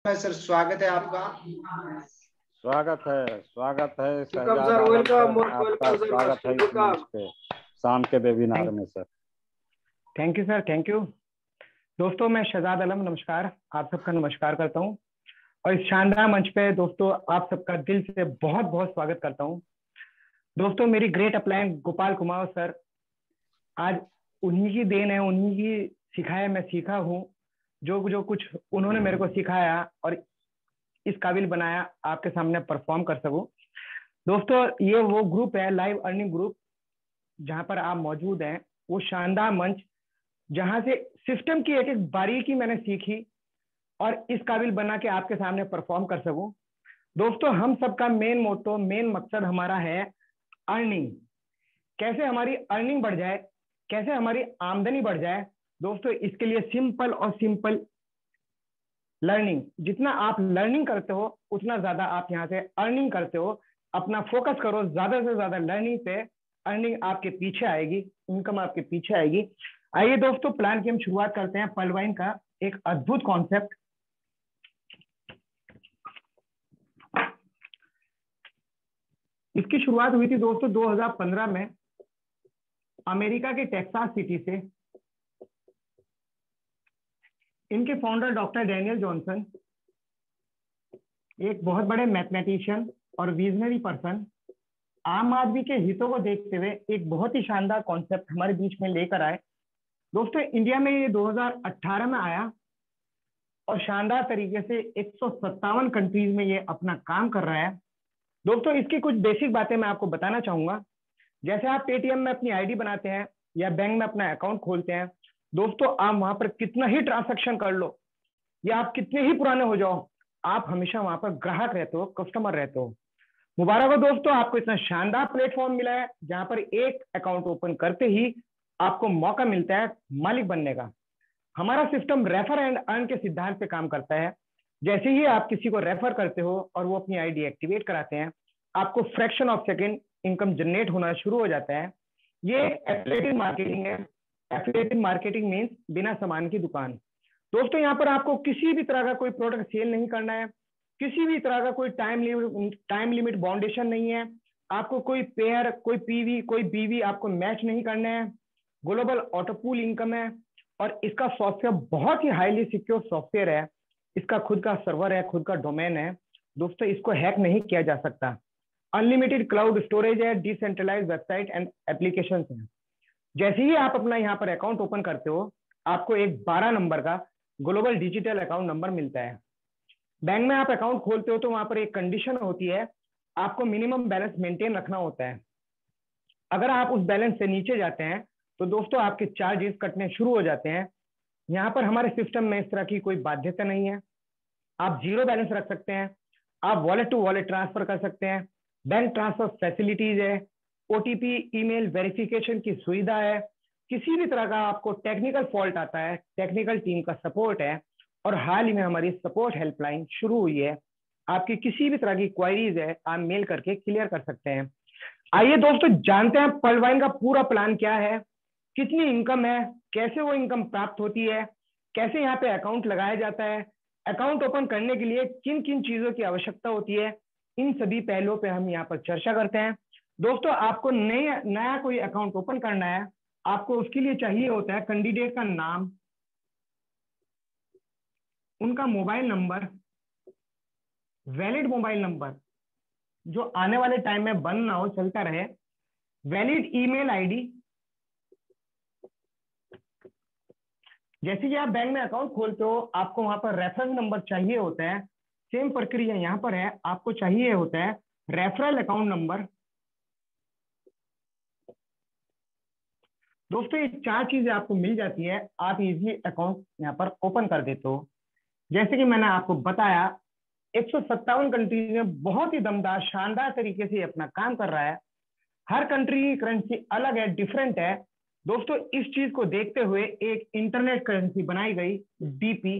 Sir, स्वागत है आपका। स्वागत है वेलकम शहजाद सर, आलम वेलकम सर, मोस्ट आपका वेलकम सर, स्वागत मस्ट है इस मंच वेलकम। पे शाम के वेबिनार में sir. Thank you sir, thank you. दोस्तों, मैं शहजाद आलम नमस्कार, आप सबका नमस्कार करता हूं और इस शानदार मंच पे दोस्तों आप सबका दिल से बहुत बहुत स्वागत करता हूं। दोस्तों, मेरी great upline Gopal Kumar sir, आज उन्हीं की देन है, उन्हीं की सिखाया मैं सीखा हूं। जो जो कुछ उन्होंने मेरे को सिखाया और इस काबिल बनाया आपके सामने परफॉर्म कर सकूं। दोस्तों, ये वो ग्रुप है, लाइव अर्निंग ग्रुप, जहां पर आप मौजूद हैं। वो शानदार मंच जहां से सिस्टम की एक एक बारीकी मैंने सीखी और इस काबिल बना के आपके सामने परफॉर्म कर सकूं। दोस्तों, हम सबका मेन मोटो, मेन मकसद हमारा है अर्निंग। कैसे हमारी अर्निंग बढ़ जाए, कैसे हमारी आमदनी बढ़ जाए। दोस्तों, इसके लिए सिंपल और सिंपल लर्निंग। जितना आप लर्निंग करते हो उतना ज्यादा आप यहाँ से अर्निंग करते हो। अपना फोकस करो ज्यादा से ज्यादा लर्निंग पे, अर्निंग आपके पीछे आएगी, इनकम आपके पीछे आएगी। आइए दोस्तों, प्लान की हम शुरुआत करते हैं। पलवाइन का एक अद्भुत कॉन्सेप्ट। इसकी शुरुआत हुई थी दोस्तों 2015 में अमेरिका के टेक्सास सिटी से। इनके फाउंडर डॉक्टर डैनियल जॉनसन, एक बहुत बड़े मैथमेटिशियन और विजनरी पर्सन, आम आदमी के हितों को देखते हुए एक बहुत ही शानदार कॉन्सेप्ट हमारे बीच में लेकर आए। दोस्तों, इंडिया में ये 2018 में आया और शानदार तरीके से 157 कंट्रीज में ये अपना काम कर रहा है। दोस्तों, इसकी कुछ बेसिक बातें मैं आपको बताना चाहूंगा। जैसे आप पेटीएम में अपनी आईडी बनाते हैं या बैंक में अपना अकाउंट खोलते हैं, दोस्तों आप वहां पर कितना ही ट्रांजैक्शन कर लो या आप कितने ही पुराने हो जाओ, आप हमेशा वहां पर ग्राहक रहते हो, कस्टमर रहते हो। मुबारक हो दोस्तों, आपको इतना शानदार प्लेटफॉर्म मिला है जहां पर एक अकाउंट ओपन करते ही आपको मौका मिलता है मालिक बनने का। हमारा सिस्टम रेफर एंड अर्न के सिद्धांत पे काम करता है। जैसे ही आप किसी को रेफर करते हो और वो अपनी आईडी एक्टिवेट कराते हैं, आपको fraction of second income generate होना शुरू हो जाता है। ये एफिलिएटेड मार्केटिंग है। एफिलिएटेड मार्केटिंग मीन्स बिना सामान की दुकान। दोस्तों, यहाँ पर आपको किसी भी तरह का कोई प्रोडक्ट सेल नहीं करना है, किसी भी तरह का कोई टाइम लिमिट बाउंडेशन नहीं है। आपको कोई पेयर, कोई पीवी, कोई बीवी आपको मैच नहीं करना है। ग्लोबल ऑटोपूल इनकम है और इसका सॉफ्टवेयर बहुत ही हाईली सिक्योर सॉफ्टवेयर है। इसका खुद का सर्वर है, खुद का डोमेन है। दोस्तों, इसको हैक नहीं किया जा सकता। अनलिमिटेड क्लाउड स्टोरेज है, डिसेंट्रलाइज्ड वेबसाइट एंड एप्लीकेशंस हैं। जैसे ही आप अपना यहाँ पर अकाउंट ओपन करते हो, आपको एक 12 नंबर का ग्लोबल डिजिटल अकाउंट नंबर मिलता है। बैंक में आप अकाउंट खोलते हो तो वहां पर एक कंडीशन होती है, आपको मिनिमम बैलेंस मेंटेन रखना होता है। अगर आप उस बैलेंस से नीचे जाते हैं तो दोस्तों आपके चार्जेस कटने शुरू हो जाते हैं। यहाँ पर हमारे सिस्टम में इस तरह की कोई बाध्यता नहीं है। आप जीरो बैलेंस रख सकते हैं, आप वॉलेट टू वॉलेट ट्रांसफर कर सकते हैं, बैंक ट्रांसफर फैसिलिटीज है, ओटीपी ईमेल वेरिफिकेशन की सुविधा है। किसी भी तरह का आपको टेक्निकल फॉल्ट आता है, टेक्निकल टीम का सपोर्ट है और हाल ही में हमारी सपोर्ट हेल्पलाइन शुरू हुई है। आपकी किसी भी तरह की क्वायरीज है, आप मेल करके क्लियर कर सकते हैं। आइए दोस्तों, जानते हैं पलवाइन का पूरा प्लान क्या है, कितनी इनकम है, कैसे वो इनकम प्राप्त होती है, कैसे यहाँ पे अकाउंट लगाया जाता है, अकाउंट ओपन करने के लिए किन किन चीजों की आवश्यकता होती है। इन सभी पहलुओं पे हम यहाँ पर चर्चा करते हैं। दोस्तों, आपको नया कोई अकाउंट ओपन करना है, आपको उसके लिए चाहिए होता है कैंडिडेट का नाम, उनका mobile number, valid mobile number जो आने वाले टाइम में बंद ना हो, चलता रहे, वैलिड ईमेल आईडी। जैसे कि आप बैंक में अकाउंट खोलते हो, आपको वहां पर रेफरेंस नंबर चाहिए होता है। सेम प्रक्रिया यहाँ पर है, आपको चाहिए होता है रेफरल अकाउंट नंबर। दोस्तों, ये चार चीजें आपको मिल जाती है, आप इजी अकाउंट यहाँ पर ओपन कर देते हो। जैसे कि मैंने आपको बताया, 157 कंट्रीज में बहुत ही दमदार शानदार तरीके से अपना काम कर रहा है। हर कंट्री की करेंसी अलग है, डिफरेंट है। दोस्तों, इस चीज को देखते हुए एक इंटरनेट करेंसी बनाई गई, डीपी।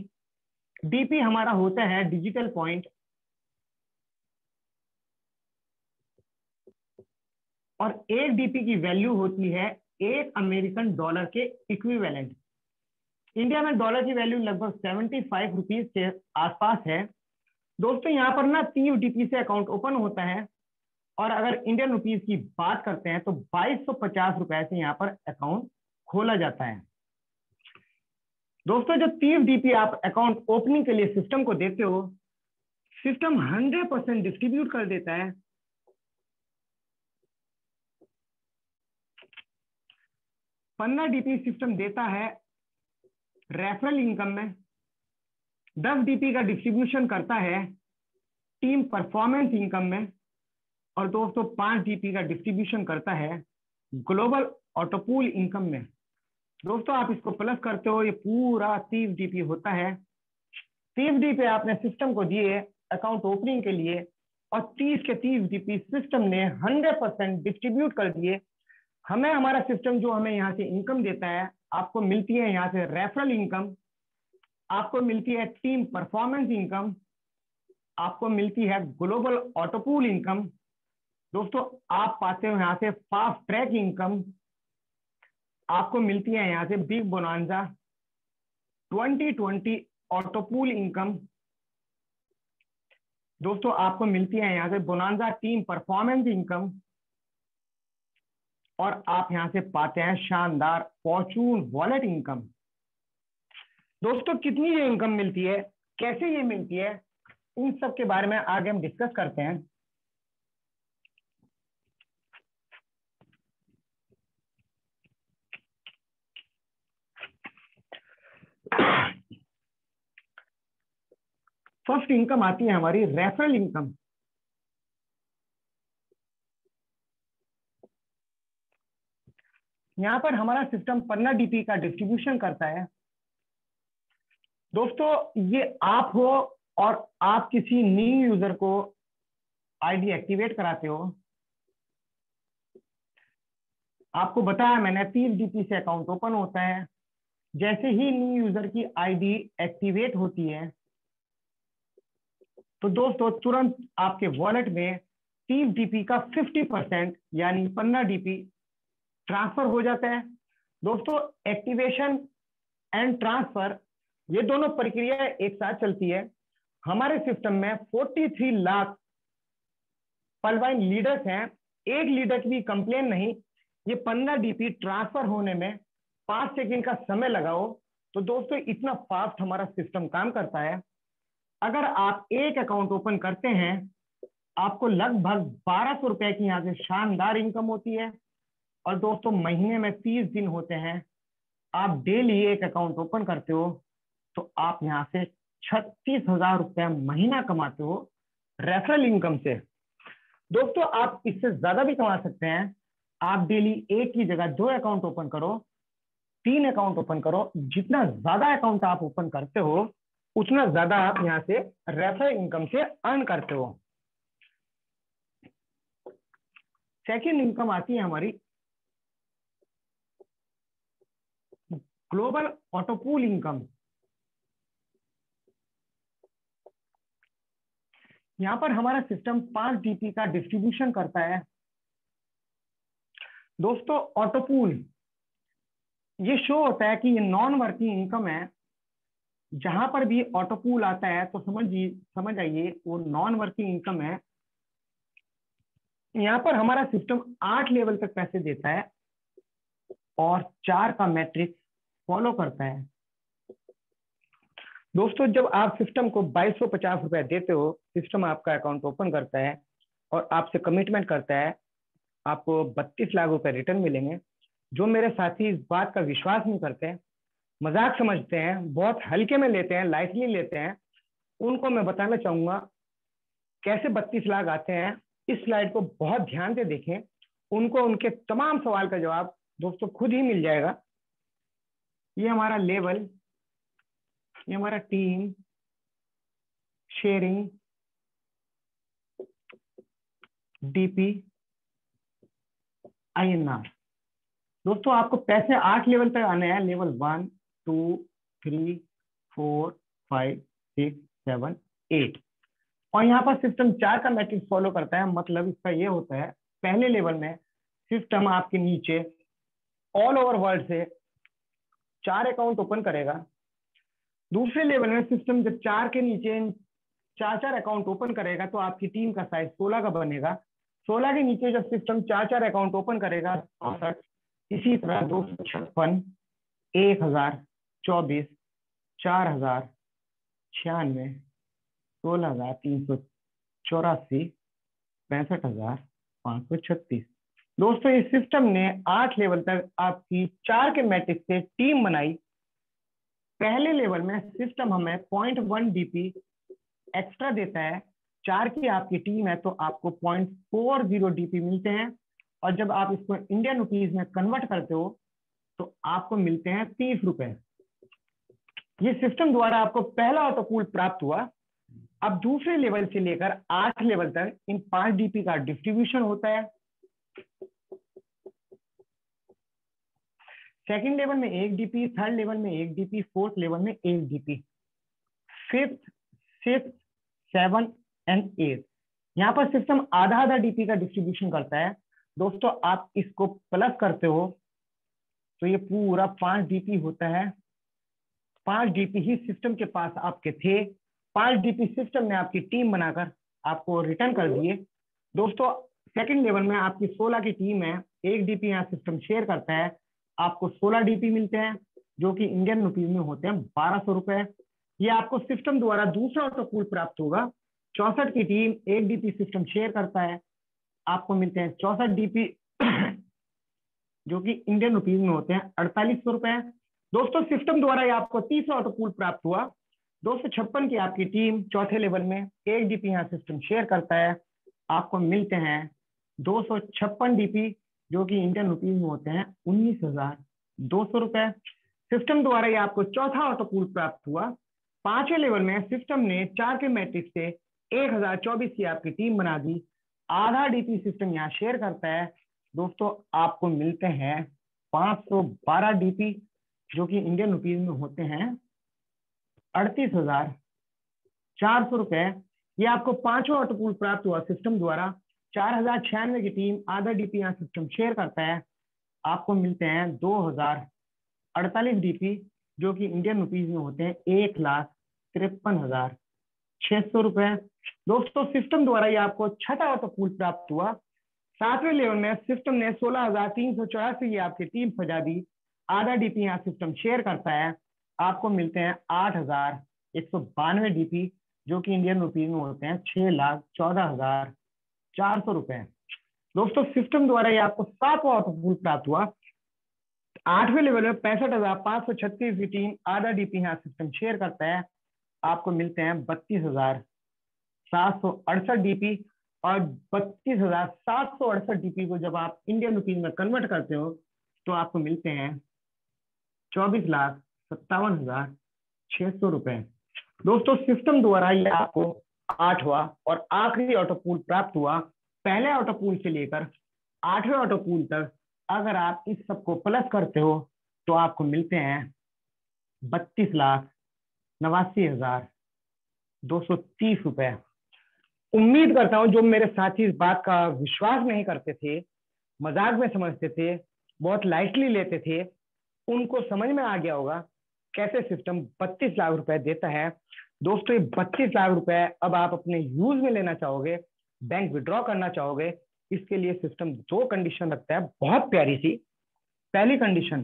डीपी हमारा होता है डिजिटल पॉइंट और एक डीपी की वैल्यू होती है $1 अमेरिकन के इक्विवेलेंट। इंडिया में डॉलर की वैल्यू लगभग 75 रुपीज के आसपास है। दोस्तों यहाँ पर ना 30 DP से अकाउंट ओपन होता है, और अगर इंडियन रुपीज की बात करते हैं तो 2250 रुपए से यहाँ पर अकाउंट खोला जाता है। दोस्तों जो 30 DP आप अकाउंट ओपनिंग के लिए सिस्टम को देते हो, सिस्टम 100% डिस्ट्रीब्यूट कर देता है। $15 DP सिस्टम देता है रेफरल इनकम में, 10 DP का डिस्ट्रीब्यूशन करता है टीम परफॉर्मेंस इनकम में, और दोस्तों 5 DP का डिस्ट्रीब्यूशन करता है ग्लोबल ऑटोपूल इनकम में। दोस्तों आप इसको प्लस करते हो, ये पूरा 30 DP होता है। 30 DP आपने सिस्टम को दिए अकाउंट ओपनिंग के लिए, और 30 के 30 DP सिस्टम ने 100% डिस्ट्रीब्यूट कर दिए। हमें हमारा सिस्टम जो हमें यहाँ से इनकम देता है, आपको मिलती है यहाँ से रेफरल इनकम, आपको मिलती है टीम परफॉर्मेंस इनकम, आपको मिलती है ग्लोबल ऑटोपूल इनकम। दोस्तों आप पाते हो यहाँ से फास्ट ट्रैक इनकम, आपको मिलती है यहाँ से बिग बोनांजा 2020 ऑटोपूल इनकम। दोस्तों आपको मिलती है यहाँ से बोनांजा टीम परफॉर्मेंस इनकम, और आप यहां से पाते हैं शानदार फॉर्चून वॉलेट इनकम। दोस्तों कितनी ये इनकम मिलती है, कैसे ये मिलती है, इन सब के बारे में आगे हम डिस्कस करते हैं। फर्स्ट इनकम आती है हमारी रेफरल इनकम। यहां पर हमारा सिस्टम 15 DP का डिस्ट्रीब्यूशन करता है। दोस्तों ये आप हो और आप किसी न्यू यूजर को आईडी एक्टिवेट कराते हो। आपको बताया मैंने 30 DP से अकाउंट ओपन होता है। जैसे ही न्यू यूजर की आईडी एक्टिवेट होती है तो दोस्तों तुरंत आपके वॉलेट में 30 DP का 50% यानी 15 DP ट्रांसफर हो जाता है। दोस्तों एक्टिवेशन एंड ट्रांसफर ये दोनों प्रक्रिया एक साथ चलती है। हमारे सिस्टम में 43 लाख पलवाइन लीडर्स हैं, एक लीडर की भी कंप्लेन नहीं। ये 15 DP ट्रांसफर होने में 5 सेकंड का समय लगाओ तो दोस्तों इतना फास्ट हमारा सिस्टम काम करता है। अगर आप एक अकाउंट ओपन करते हैं आपको लगभग 1200 रुपए की यहाँ से शानदार इनकम होती है। और दोस्तों महीने में 30 दिन होते हैं, आप डेली एक अकाउंट ओपन करते हो तो आप यहाँ से 36,000 रुपए महीना कमाते हो रेफरल इनकम से। दोस्तों आप इससे ज्यादा भी कमा सकते हैं। आप डेली एक की जगह 2 अकाउंट ओपन करो, 3 अकाउंट ओपन करो। जितना ज्यादा अकाउंट आप ओपन करते हो उतना ज्यादा आप यहाँ से रेफरल इनकम से अर्न करते हो। सेकंड इनकम आती है हमारी ग्लोबल ऑटोपूल इनकम। यहां पर हमारा सिस्टम 5 DP का डिस्ट्रीब्यूशन करता है। दोस्तों ऑटोपूल ये शो होता है कि ये नॉन वर्किंग इनकम है। जहां पर भी ऑटोपूल आता है तो समझ आइए वो नॉन वर्किंग इनकम है। यहां पर हमारा सिस्टम 8 लेवल तक पैसे देता है और 4 का मैट्रिक्स फॉलो करता है। दोस्तों जब आप सिस्टम को 2250 रुपए देते हो, सिस्टम आपका अकाउंट ओपन करता है और आपसे कमिटमेंट करता है आपको 32 लाख रुपए रिटर्न मिलेंगे। जो मेरे साथी इस बात का विश्वास नहीं करते हैं, मजाक समझते हैं, बहुत हल्के में लेते हैं, लाइटली लेते हैं, उनको मैं बताना चाहूंगा कैसे 32 लाख आते हैं। इस स्लाइड को बहुत ध्यान से देखें, उनको उनके तमाम सवाल का जवाब दोस्तों खुद ही मिल जाएगा। ये हमारा लेवल, ये हमारा टीम शेयरिंग DP INR। दोस्तों आपको पैसे 8 लेवल तक आने हैं, लेवल 1 2 3 4 5 6 7 8। और यहाँ पर सिस्टम 4 का मैट्रिक्स फॉलो करता है। मतलब इसका ये होता है पहले लेवल में सिस्टम आपके नीचे ऑल ओवर वर्ल्ड से 4 अकाउंट ओपन करेगा। दूसरे लेवल में सिस्टम जब 4 के नीचे 4 अकाउंट ओपन करेगा तो आपकी टीम का साइज 16 का बनेगा। 16 के नीचे जब सिस्टम 4 अकाउंट ओपन करेगा 64, इसी तरह 256, 1024, 4096, 16384, 65536। दोस्तों इस सिस्टम ने 8 लेवल तक आपकी 4 के मैट्रिक्स से टीम बनाई। पहले लेवल में सिस्टम हमें 0.1 DP एक्स्ट्रा देता है। 4 की आपकी टीम है तो आपको 0.40 DP मिलते हैं, और जब आप इसको इंडियन रुपीज में कन्वर्ट करते हो तो आपको मिलते हैं 30 रुपए। ये सिस्टम द्वारा आपको पहला ऑटोकूल प्राप्त हुआ। अब दूसरे लेवल से लेकर 8 लेवल तक इन 5 DP का डिस्ट्रीब्यूशन होता है। सेकंड लेवल में 1 DP, थर्ड लेवल में 1 DP, फोर्थ लेवल में 1 DP, फिफ्थ, सिक्स्थ, 7 एंड 8। यहाँ पर सिस्टम आधा आधा DP का डिस्ट्रीब्यूशन करता है। दोस्तों आप इसको प्लस करते हो तो ये पूरा 5 DP होता है। 5 DP ही सिस्टम के पास आपके थे। 5 DP सिस्टम ने आपकी टीम बनाकर आपको रिटर्न कर दिए। दोस्तों सेकंड लेवल में आपकी 16 की टीम है। 1 DP यहाँ सिस्टम शेयर करता है, आपको 16 DP मिलते हैं जो कि इंडियन रुपीज में होते हैं 1200 रुपए। ये आपको सिस्टम द्वारा दूसरा ऑटोकूल प्राप्त होगा। 64 की टीम 1 DP सिस्टम शेयर करता है, आपको मिलते हैं 64 DP जो कि इंडियन रुपीज में होते हैं 4800 रुपए। दोस्तों सिस्टम द्वारा ये आपको तीसरा ऑटोकूल प्राप्त हुआ। 256 की आपकी टीम चौथे लेवल में 1 DP यहाँ सिस्टम शेयर करता है, आपको मिलते हैं 256 DP जो कि इंडियन रुपीज में होते हैं 19,200 रुपए। सिस्टम द्वारा ये आपको चौथा ऑटोकूल प्राप्त हुआ। पांचवें लेवल में सिस्टम ने 4 के मैट्रिक्स से 1024 की आपकी टीम बना दी। आधा DP सिस्टम यहाँ शेयर करता है। दोस्तों आपको मिलते हैं 512 DP जो कि इंडियन रुपीज में होते हैं 38,400 रुपए। ये आपको पांचवा ऑटोकूल प्राप्त हुआ सिस्टम द्वारा। 4096 की टीम आधा DP यहाँ सिस्टम शेयर करता है, आपको मिलते हैं 2048 DP जो कि इंडियन रुपीज में होते हैं 1,53,600 रुपए। दोस्तों सिस्टम द्वारा ये आपको छठा ऑटोकूल प्राप्त हुआ। सातवें लेवल में सिस्टम ने 16,384 की आपकी टीम सजा दी। आधा DP यहाँ सिस्टम शेयर करता है, आपको मिलते हैं 8,192 DP जो कि इंडियन रुपीज में होते हैं 6,14,400 रुपए। दोस्तों सिस्टम द्वारा ये आपको 7वां ऑटोकूल प्राप्त हुआ। 8वें लेवल में 65,536 की टीम आधा DP यहाँ सिस्टम शेयर करता है, आपको मिलते हैं 32,768 DP। और 32,768 DP को जब आप इंडियन रुपीज में कन्वर्ट करते हो तो आपको मिलते हैं 24,57,600 रुपए। दोस्तों सिस्टम द्वारा ये आपको 8वां और आखिरी ऑटोकूल प्राप्त हुआ। पहले ऑटोकूल से लेकर 8वें ऑटोकूल तक अगर आप इस सबको प्लस करते हो तो आपको मिलते हैं 32,89,230 रुपए। उम्मीद करता हूं जो मेरे साथी इस बात का विश्वास नहीं करते थे, मजाक में समझते थे, बहुत लाइटली लेते थे, उनको समझ में आ गया होगा कैसे सिस्टम 32 लाख रुपए देता है। दोस्तों ये 32 लाख रुपए अब आप अपने यूज में लेना चाहोगे, बैंक विड्रॉ करना चाहोगे, इसके लिए सिस्टम 2 कंडीशन रखता है बहुत प्यारी सी। पहली कंडीशन,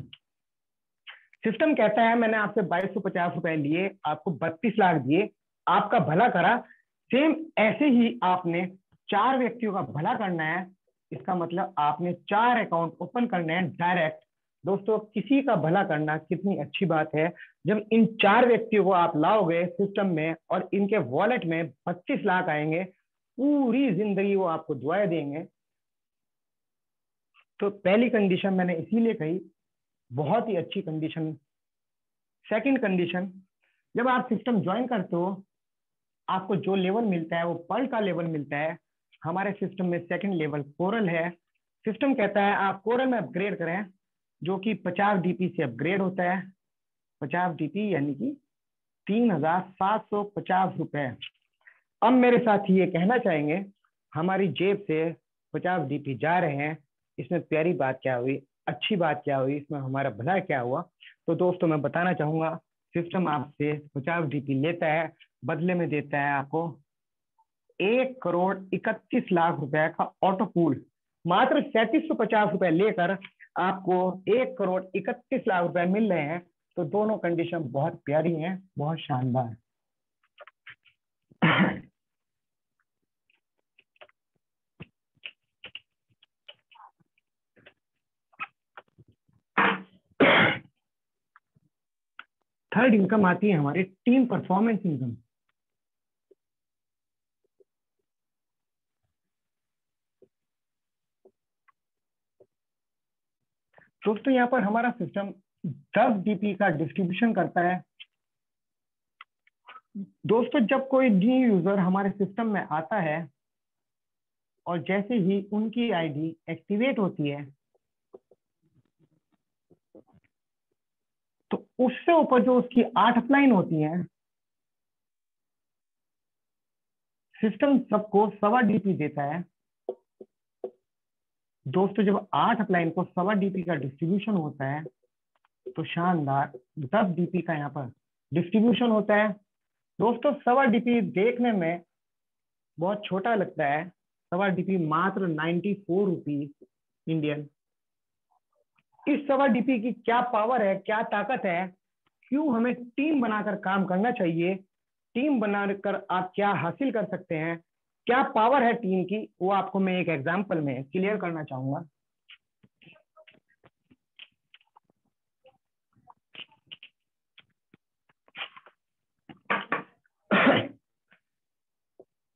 सिस्टम कहता है मैंने आपसे 2250 रुपए लिए, आपको 32 लाख दिए, आपका भला करा। सेम ऐसे ही आपने 4 व्यक्तियों का भला करना है। इसका मतलब आपने 4 अकाउंट ओपन करने हैं डायरेक्ट। दोस्तों किसी का भला करना कितनी अच्छी बात है। जब इन 4 व्यक्तियों को आप लाओगे सिस्टम में और इनके वॉलेट में 32 लाख आएंगे, पूरी जिंदगी वो आपको दुआएं देंगे। तो पहली कंडीशन मैंने इसीलिए कही, बहुत ही अच्छी कंडीशन। सेकंड कंडीशन, जब आप सिस्टम ज्वाइन करते हो आपको जो लेवल मिलता है वो पर्ल का लेवल मिलता है। हमारे सिस्टम में सेकंड लेवल कोरल है। सिस्टम कहता है आप कोरल में अपग्रेड करें जो कि 50 DP से अपग्रेड होता है। 50 DP यानी कि 3,750 रुपए। अब मेरे साथ ये कहना चाहेंगे हमारी जेब से 50 DP जा रहे हैं, इसमें प्यारी बात क्या हुई, अच्छी बात क्या हुई, इसमें हमारा भला क्या हुआ। तो दोस्तों मैं बताना चाहूंगा, सिस्टम आपसे 50 डीपी लेता है, बदले में देता है आपको 1,31,00,000 रुपए का ऑटो पूल। मात्र 3750 रुपए लेकर आपको 1,31,00,000 रुपए मिल रहे हैं। तो दोनों कंडीशन बहुत प्यारी हैं, बहुत शानदार। थर्ड इनकम आती है हमारी टीम परफॉर्मेंस इनकम। दोस्तों यहाँ पर हमारा सिस्टम 10 डीपी का डिस्ट्रीब्यूशन करता है। दोस्तों जब कोई न्यू यूजर हमारे सिस्टम में आता है और जैसे ही उनकी आईडी एक्टिवेट होती है, तो उससे ऊपर जो उसकी 8 अपलाइन होती हैं, सिस्टम सबको 1.25 डीपी देता है। दोस्तों जब 8 अपलाइन को 1.25 डीपी का डिस्ट्रीब्यूशन होता है, तो शानदार 10 डीपी का यहाँ पर डिस्ट्रीब्यूशन होता है। दोस्तों 1.25 डीपी देखने में बहुत छोटा लगता है। 1.25 डीपी मात्र 94 रुपीज इंडियन। इस 1.25 डीपी की क्या पावर है, क्या ताकत है, क्यों हमें टीम बनाकर काम करना चाहिए, टीम बनाकर आप क्या हासिल कर सकते हैं, क्या पावर है टीम की, वो आपको मैं एक एग्जांपल में क्लियर करना चाहूंगा।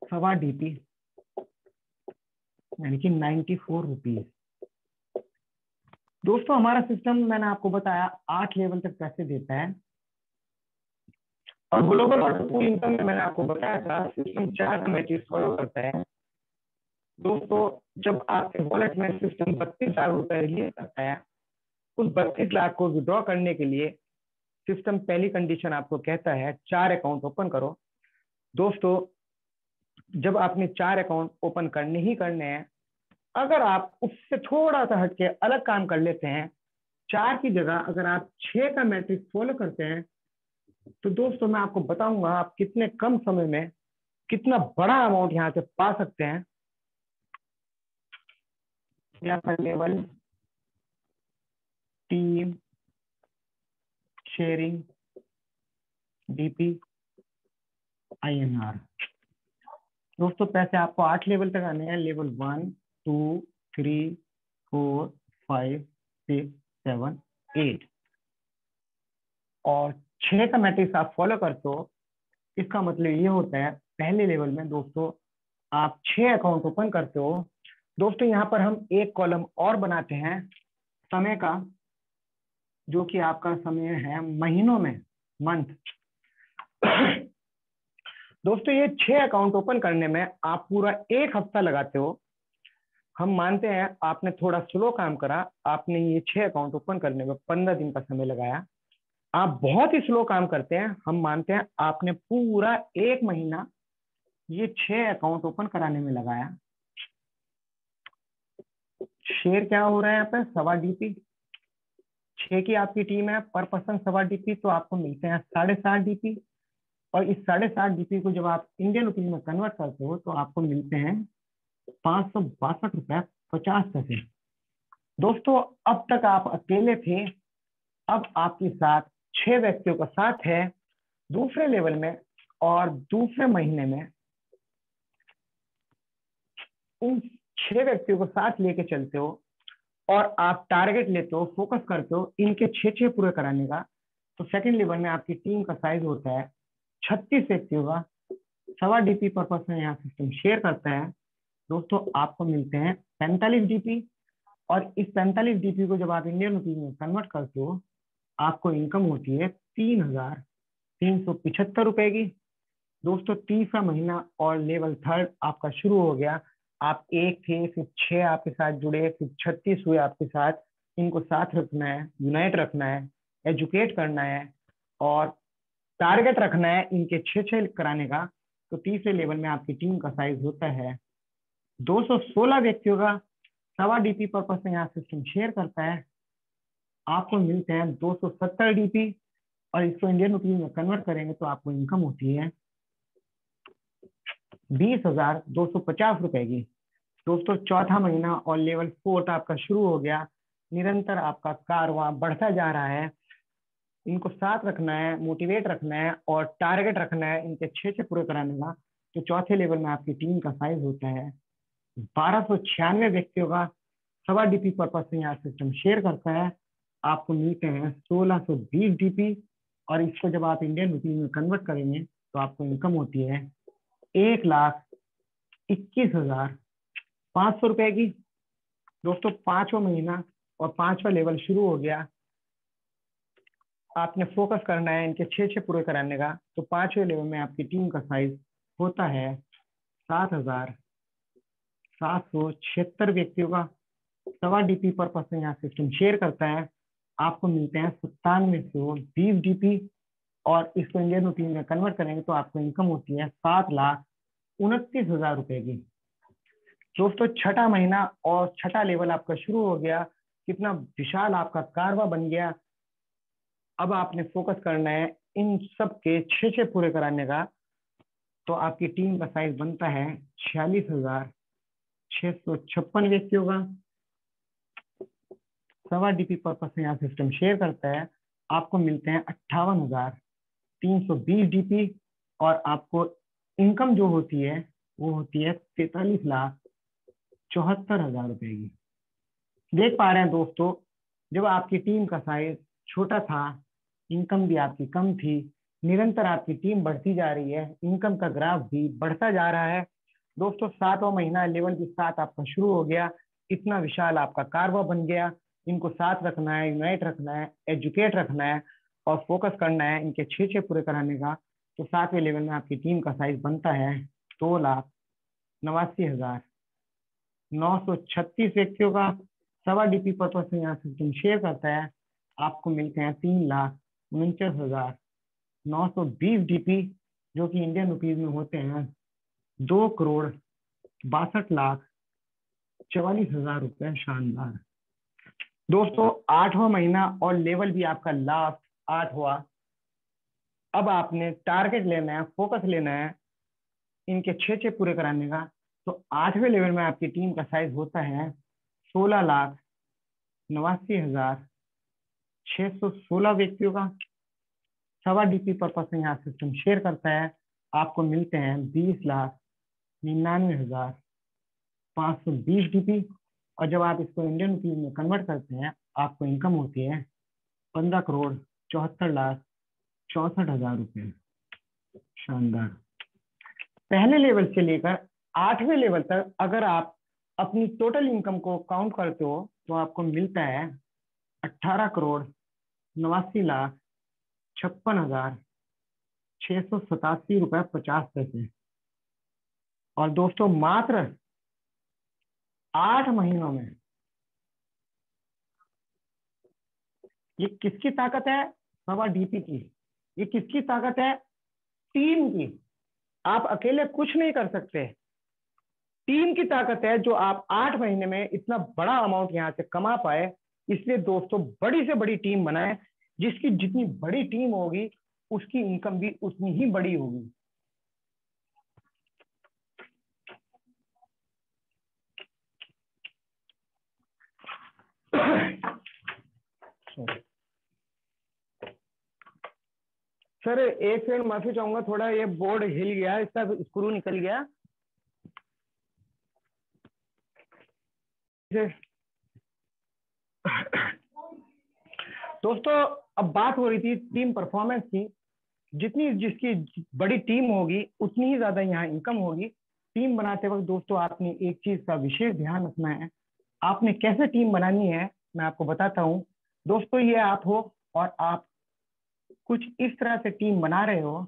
सवा डीपी यानी कि 94 रुपीज। दोस्तों हमारा सिस्टम मैंने आपको बताया 8 लेवल तक पैसे देता है। और ग्लोबल ऑटो इनकम में मैंने आपको बताया था सिस्टम 4 मैट्रिक्स फॉलो करता है। दोस्तों जब आपके वॉलेट में सिस्टम 32 लाख रुपए रिलीज करता है, उस 32 लाख को विड्रॉ करने के लिए सिस्टम पहली कंडीशन आपको कहता है 4 अकाउंट ओपन करो। दोस्तों जब आपने 4 अकाउंट ओपन करने ही करने हैं, अगर आप उससे थोड़ा सा हटके अलग काम कर लेते हैं, 4 की जगह अगर आप 6 का मैट्रिक्स फॉलो करते हैं, तो दोस्तों मैं आपको बताऊंगा आप कितने कम समय में कितना बड़ा अमाउंट यहाँ से पा सकते हैं। यहाँ पर level team sharing DP INR। दोस्तों पैसे आपको 8 लेवल तक आने हैं। लेवल 1 2 3 4 5 6 7 8 और 6 का मैट्रिक्स आप फॉलो करते हो। इसका मतलब ये होता है पहले लेवल में दोस्तों आप 6 अकाउंट ओपन करते हो। दोस्तों यहाँ पर हम एक कॉलम और बनाते हैं समय का, जो कि आपका समय है महीनों में, मंथ। दोस्तों ये 6 अकाउंट ओपन करने में आप पूरा 1 हफ्ता लगाते हो। हम मानते हैं आपने थोड़ा स्लो काम करा, आपने ये 6 अकाउंट ओपन करने में 15 दिन का समय लगाया। आप बहुत ही स्लो काम करते हैं, हम मानते हैं आपने पूरा 1 महीना ये 6 अकाउंट ओपन कराने में लगाया। शेयर क्या हो रहा है यहाँ पे? 1.25 डीपी। 6 की आपकी टीम है, पर पर्सन 1.25 डीपी, तो आपको मिलते हैं 7.5 डीपी। और इस 7.5 डीपी को जब आप इंडियन रुपीज में कन्वर्ट करते हो, तो आपको मिलते हैं 562 रुपए 50 पैसे। दोस्तों अब तक आप अकेले थे, अब आपके साथ 6 व्यक्तियों का साथ है दूसरे लेवल में, और दूसरे महीने में उन 6 व्यक्तियों को साथ लेके चलते हो और आप टारगेट लेते हो, फोकस करते हो इनके 6 पूरे कराने का। तो सेकंड लेवल में आपकी टीम का साइज होता है 36 व्यक्तियों का। 1.25 डीपी पर पर्सन यहाँ सिस्टम शेयर करता है। दोस्तों आपको मिलते हैं 45 डीपी, और इस 45 डीपी को जब आप इंडियन रुपीज में कन्वर्ट करते हो, आपको इनकम होती है 3,375 रुपए की। दोस्तों तीसरा महीना और लेवल थर्ड आपका शुरू हो गया। आप 1 थे, फिर 6 आपके साथ जुड़े, फिर 36 हुए आपके साथ। इनको साथ रखना है, यूनाइट रखना है, एजुकेट करना है, और टारगेट रखना है इनके 6 कराने का। तो तीसरे लेवल में आपकी टीम का साइज होता है 216 व्यक्तियों का। 1.25 डीपी पर पर्सन यहाँ सिस्टम शेयर करता है। आपको मिलते हैं 270 डीपी, और इसको इंडियन रुपीज में कन्वर्ट करेंगे तो आपको इनकम होती है 20,250 रुपए की। दोस्तों चौथा महीना और लेवल 4 आपका शुरू हो गया। निरंतर आपका कारवां बढ़ता जा रहा है। इनको साथ रखना है, मोटिवेट रखना है और टारगेट रखना है इनके 6 पूरे कराने का। तो चौथे लेवल में आपकी टीम का साइज होता है 1296 व्यक्तियों का। सवा डीपी पर्पज से यहाँ सिस्टम शेयर करता है। आपको मिलते हैं 1620 डीपी, और इसको जब आप इंडियन रुपीज में कन्वर्ट करेंगे तो आपको इनकम होती है 1,21,500 रुपए की। दोस्तों 5वां महीना और 5वां लेवल शुरू हो गया। आपने फोकस करना है इनके 6 पूरे कराने का। तो 5वें लेवल में आपकी टीम का साइज होता है 7,776 व्यक्तियों का। सवा डीपी पर पर्सन यहाँ सिस्टम शेयर करता है। आपको मिलते हैं 9720 डीपी, और इसको इंडियन रुपीज में कन्वर्ट करेंगे तो आपको इनकम होती है 7,29,000 रुपए की। दोस्तों छठा महीना और छठा लेवल आपका शुरू हो गया। कितना विशाल आपका कारवा बन गया। अब आपने फोकस करना है इन सब के 6 पूरे कराने का। तो आपकी टीम का साइज बनता है 46,656 व्यक्तियों का। सवा डीपी पर्पज से यहाँ सिस्टम शेयर करता है। आपको मिलते हैं 58,320 डीपी, और आपको इनकम जो होती है वो होती है 43,74,000 रुपए की। देख पा रहे हैं दोस्तों, जब आपकी टीम का साइज छोटा था, इनकम भी आपकी कम थी, निरंतर आपकी टीम बढ़ती जा रही है, इनकम का ग्राफ भी बढ़ता जा रहा है। दोस्तों 7वां महीना लेवल भी 7 आपका शुरू हो गया। इतना विशाल आपका कारवा बन गया। इनको साथ रखना है, यूनाइट रखना है, एजुकेट रखना है और फोकस करना है इनके 6 पूरे कराने का। तो 7वें लेवल में आपकी टीम का साइज बनता है 2,89,936 व्यक्तियों का। सवा डीपी पर्पज से यहाँ सिस्टम शेयर करता है। आपको मिलते हैं 3,49,920 डीपी, जो कि इंडियन रुपीज में होते हैं 2,62,44,000 रुपए। शानदार दोस्तों 8वां महीना और लेवल भी आपका लास्ट 8 हुआ। अब आपने टारगेट लेना है, फोकस लेना है इनके 6 पूरे कराने का। तो 8वें लेवल में आपकी टीम का साइज होता है 16,89,616 व्यक्तियों का। सवा डीपी पर्पज से यहाँ सिस्टम शेयर करता है। आपको मिलते हैं 20,99,520 डीपी, और जब आप इसको इंडियन रुपीज में कन्वर्ट करते हैं आपको इनकम होती है 15,74,64,000 रुपए। शानदार। पहले लेवल से लेकर 8वें लेवल तक अगर आप अपनी टोटल इनकम को काउंट करते हो तो आपको मिलता है 18,89,56,687 रुपए 50 पैसे। और दोस्तों मात्र 8 महीनों में ये किसकी ताकत है? सवा डीपी की। ये किसकी ताकत है? टीम की। आप अकेले कुछ नहीं कर सकते, टीम की ताकत है जो आप 8 महीने में इतना बड़ा अमाउंट यहां से कमा पाए। इसलिए दोस्तों बड़ी से बड़ी टीम बनाए। जिसकी जितनी बड़ी टीम होगी उसकी इनकम भी उतनी ही बड़ी होगी। सर एक सेकंड माफी चाहूंगा, थोड़ा ये बोर्ड हिल गया, इसका स्क्रू निकल गया। दोस्तों अब बात हो रही थी टीम परफॉर्मेंस की। जितनी जिसकी बड़ी टीम होगी उतनी ही ज्यादा यहाँ इनकम होगी। टीम बनाते वक्त दोस्तों आपने एक चीज का विशेष ध्यान रखना है। आपने कैसे टीम बनानी है मैं आपको बताता हूँ। दोस्तों ये आप हो और आप कुछ इस तरह से टीम बना रहे हो।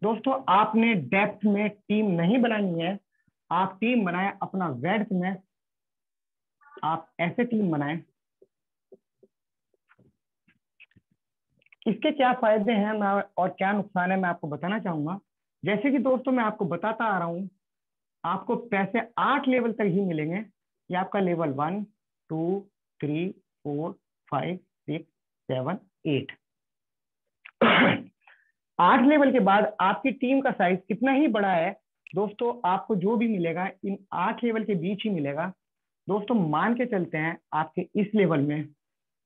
दोस्तों आपने डेप्थ में टीम नहीं बनानी है, आप टीम बनाए अपना वेड्थ में। आप ऐसे टीम बनाएं। इसके क्या फायदे हैं मैं और क्या नुकसान है मैं आपको बताना चाहूंगा। जैसे कि दोस्तों मैं आपको बताता आ रहा हूं, आपको पैसे 8 लेवल तक ही मिलेंगे। ये आपका लेवल 1 2 3 4 5 6 7 8 8 लेवल के बाद आपकी टीम का साइज कितना ही बड़ा है दोस्तों, आपको जो भी मिलेगा इन 8 लेवल के बीच ही मिलेगा। दोस्तों मान के चलते हैं आपके इस लेवल में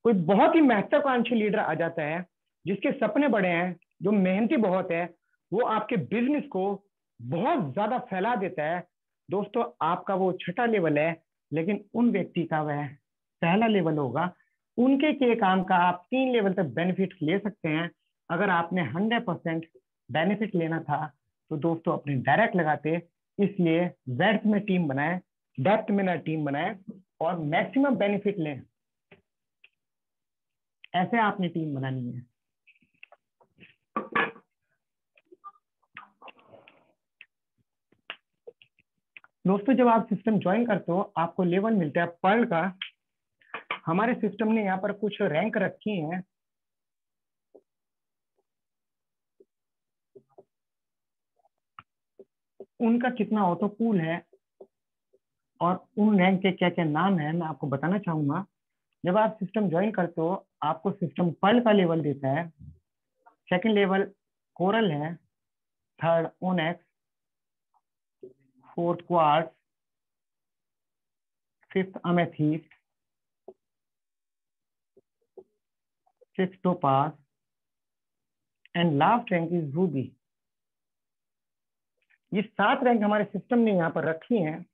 कोई बहुत ही महत्वाकांक्षी लीडर आ जाता है, जिसके सपने बड़े हैं, जो मेहनती बहुत है, वो आपके बिजनेस को बहुत ज्यादा फैला देता है। दोस्तों आपका वो छठा लेवल है, लेकिन उन व्यक्ति का वह पहला लेवल होगा। उनके किए काम का आप 3 लेवल तक बेनिफिट ले सकते हैं। अगर आपने 100% बेनिफिट लेना था तो दोस्तों अपने डायरेक्ट लगाते, इसलिए ब्रेड्थ में टीम बनाए, डेप्थ में ना टीम बनाए और मैक्सिमम बेनिफिट लें। ऐसे आपने टीम बनानी है। दोस्तों जब आप सिस्टम ज्वाइन करते हो आपको लेवल मिलता है पर्ल का। हमारे सिस्टम ने यहाँ पर कुछ रैंक रखी हैं। उनका कितना ऑटो पूल है और उन रैंक के क्या क्या नाम है मैं आपको बताना चाहूंगा। जब आप सिस्टम ज्वाइन करते हो आपको सिस्टम पर्ल का लेवल देता है। सेकंड लेवल कोरल है, third ओनेक्स, fourth quartz, fifth amethyst, sixth topaz and last rank is Ruby. ये 7 रैंक हमारे सिस्टम ने यहाँ पर रखी हैं।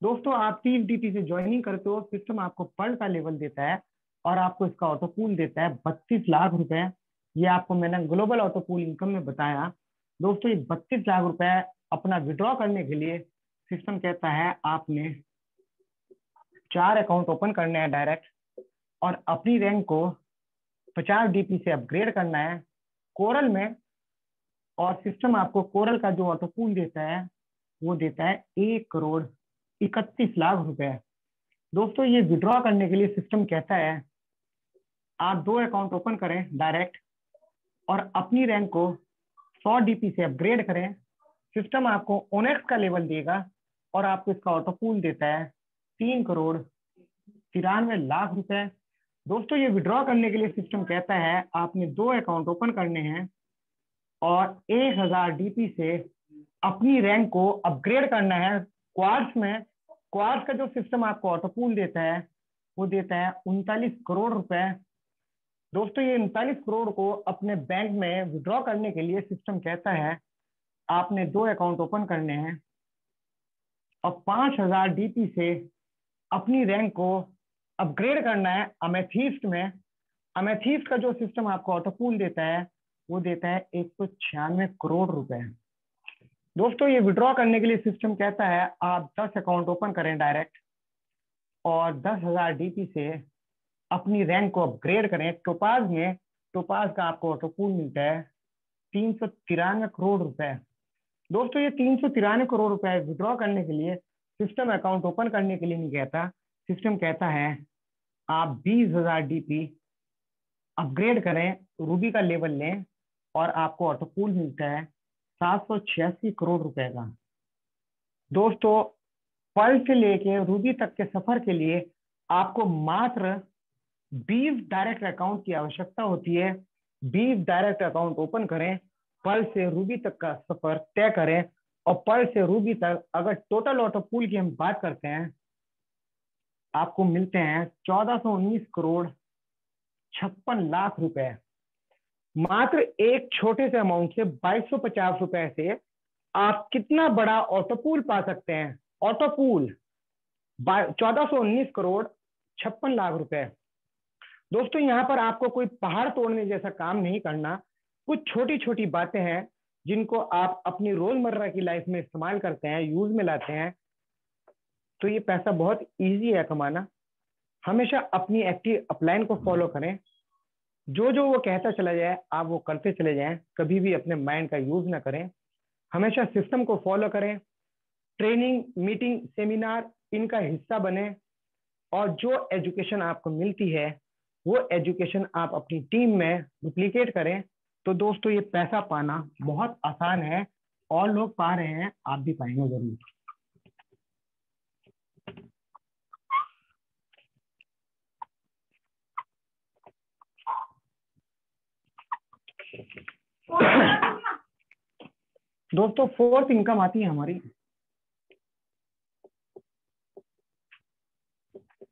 दोस्तों आप 30 DP से ज्वाइनिंग करते हो, सिस्टम आपको पर्ल का लेवल देता है और आपको इसका ऑटो पूल देता है 32 लाख रुपए। ये आपको मैंने ग्लोबल ऑटो पूल इनकम में बताया। दोस्तों ये 32 लाख रुपए अपना विड्रॉ करने के लिए सिस्टम कहता है आपने 4 अकाउंट ओपन करने हैं डायरेक्ट और अपनी रैंक को 50 DP से अपग्रेड करना है कोरल में। और सिस्टम आपको कोरल का जो ऑटो पूल देता है वो देता है 1,31,00,000 रुपए। दोस्तों ये विड्रॉ करने के लिए सिस्टम कहता है आप 2 अकाउंट ओपन करें डायरेक्ट और अपनी रैंक को 100 DP से अपग्रेड करें। सिस्टम आपको ओनेक्स का लेवल देगा और आपको इसका ऑटो पूल देता है 3,93,00,000 रुपए। दोस्तों ये विड्रॉ करने के लिए सिस्टम कहता है आपने 2 अकाउंट ओपन करने हैं और 1,000 DP से अपनी रैंक को अपग्रेड करना है क्वार्ट्स में। क्वार्ट्स का जो सिस्टम आपको ऑटो पूल देता है वो देता है 39 करोड़ रुपए। दोस्तों ये 39 करोड़ को अपने बैंक में विड्रॉ करने के लिए सिस्टम कहता है आपने 2 अकाउंट ओपन करने हैं और 5,000 DP से अपनी रैंक को अपग्रेड करना है अमेथिस्ट में। अमेथिस्ट का जो सिस्टम आपको ऑटो पूल देता है वो देता है 196 करोड़ रुपए। दोस्तों ये विड्रॉ करने के लिए सिस्टम कहता है आप 10 अकाउंट ओपन करें डायरेक्ट और 10,000 DP से अपनी रैंक को अपग्रेड करें टोपाज में। टोपाज का आपको ऑटो पूल मिलता है 393 करोड़ रुपए। दोस्तों ये 393 करोड़ रुपए विड्रॉ करने के लिए सिस्टम अकाउंट ओपन करने के लिए नहीं कहता। सिस्टम कहता है आप 20,000 DP अपग्रेड करें, रूबी का लेवल लें और आपको ऑटो पूल मिलता है 786 करोड़ रुपए का। दोस्तों पर्ल से लेके रूबी तक के सफर के लिए आपको मात्र 20 डायरेक्ट अकाउंट की आवश्यकता होती है। 20 डायरेक्ट अकाउंट ओपन करें, पर्ल से रूबी तक का सफर तय करें और पर्ल से रूबी तक अगर टोटल ऑटो पूल की हम बात करते हैं आपको मिलते हैं 1419 करोड़ 56 लाख रुपए। मात्र एक छोटे से अमाउंट से 2250 रुपए से आप कितना बड़ा ऑटो पूल पा सकते हैं। ऑटो पूल 1419 करोड़ 56 लाख रुपए। दोस्तों यहाँ पर आपको कोई पहाड़ तोड़ने जैसा काम नहीं करना। कुछ छोटी छोटी बातें हैं जिनको आप अपनी रोजमर्रा की लाइफ में इस्तेमाल करते हैं, यूज में लाते हैं, तो ये पैसा बहुत इजी है कमाना। हमेशा अपनी एक्टिव अपलाइन को फॉलो करें। जो जो वो कहता चला जाए आप वो करते चले जाएं। कभी भी अपने माइंड का यूज ना करें। हमेशा सिस्टम को फॉलो करें। ट्रेनिंग, मीटिंग, सेमिनार इनका हिस्सा बने और जो एजुकेशन आपको मिलती है वो एजुकेशन आप अपनी टीम में डुप्लीकेट करें। तो दोस्तों ये पैसा पाना बहुत आसान है और लोग पा रहे हैं, आप भी पाएंगे जरूर। दोस्तों फोर्थ इनकम आती है हमारी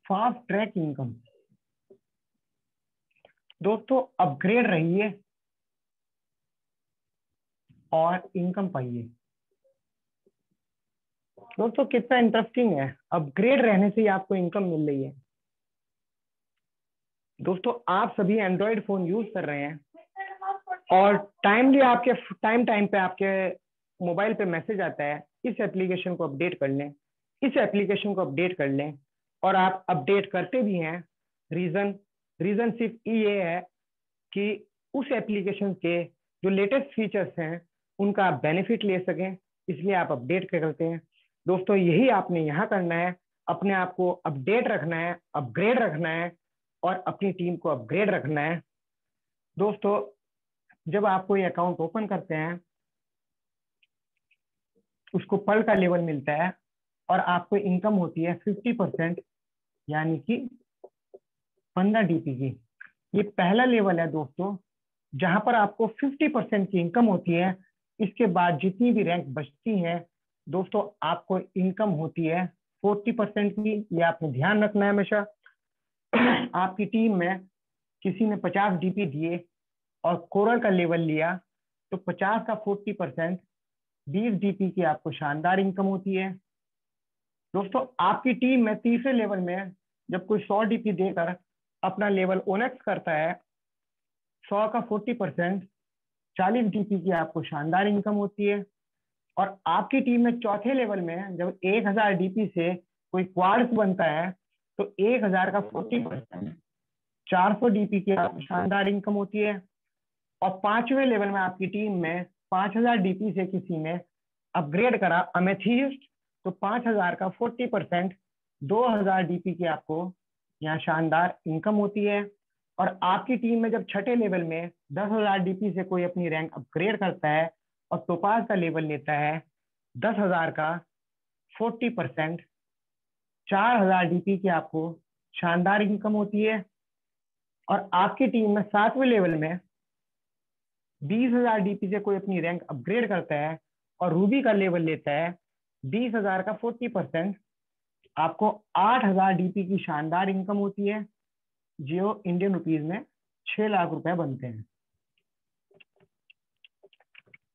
फास्ट ट्रैक इनकम। दोस्तों अपग्रेड रहिए और इनकम पाइए। दोस्तों कितना इंटरेस्टिंग है, अपग्रेड रहने से ही आपको इनकम मिल रही है। दोस्तों आप सभी एंड्रॉयड फोन यूज कर रहे हैं और टाइम पे आपके मोबाइल पे मैसेज आता है इस एप्लीकेशन को अपडेट कर लें, इस एप्लीकेशन को अपडेट कर लें, और आप अपडेट करते भी हैं। रीजन सिर्फ ये है कि उस एप्लीकेशन के जो लेटेस्ट फीचर्स हैं उनका आप बेनिफिट ले सकें, इसलिए आप अपडेट करते हैं। दोस्तों यही आपने यहाँ करना है, अपने आप को अपडेट रखना है, अपग्रेड रखना है और अपनी टीम को अपग्रेड रखना है। दोस्तों जब आप कोई अकाउंट ओपन करते हैं उसको पर्ल का लेवल मिलता है और आपको इनकम होती है 50%, यानी कि 15 डीपी की। ये पहला लेवल है दोस्तों जहां पर आपको 50% की इनकम होती है। इसके बाद जितनी भी रैंक बचती है दोस्तों आपको इनकम होती है 40% की। ये आपने ध्यान रखना है हमेशा। आपकी टीम में किसी ने 50 डीपी दिए और कोरल का लेवल लिया तो 50 का 40% 20 डीपी की आपको शानदार इनकम होती है। दोस्तों आपकी टीम में तीसरे लेवल में जब कोई 100 डीपी देकर अपना लेवल ओनेक्स करता है, 100 का 40% 40 डीपी की आपको शानदार इनकम होती है। और आपकी टीम में चौथे लेवल में जब 1000 डीपी से कोई क्वार्ट्स बनता है तो 1000 का 40% 400 डीपी की आपको शानदार इनकम होती है। और पांचवें लेवल में आपकी टीम में 5000 डीपी से किसी ने अपग्रेड करा अमेथिस्ट तो 5000 का 40% 2000 डीपी की आपको यहाँ शानदार इनकम होती है। और आपकी टीम में जब छठे लेवल में 10,000 डीपी से कोई अपनी रैंक अपग्रेड करता है और टोपाज का लेवल लेता है 10,000 का 40% 4000 डीपी की आपको शानदार इनकम होती है। और आपकी टीम में सातवें लेवल में 20,000 डीपी से कोई अपनी रैंक अपग्रेड करता है और रूबी का लेवल लेता है 20,000 का 40% आपको 8,000 डीपी की शानदार इनकम होती है, जो इंडियन रुपीज में 6 लाख रुपए बनते हैं।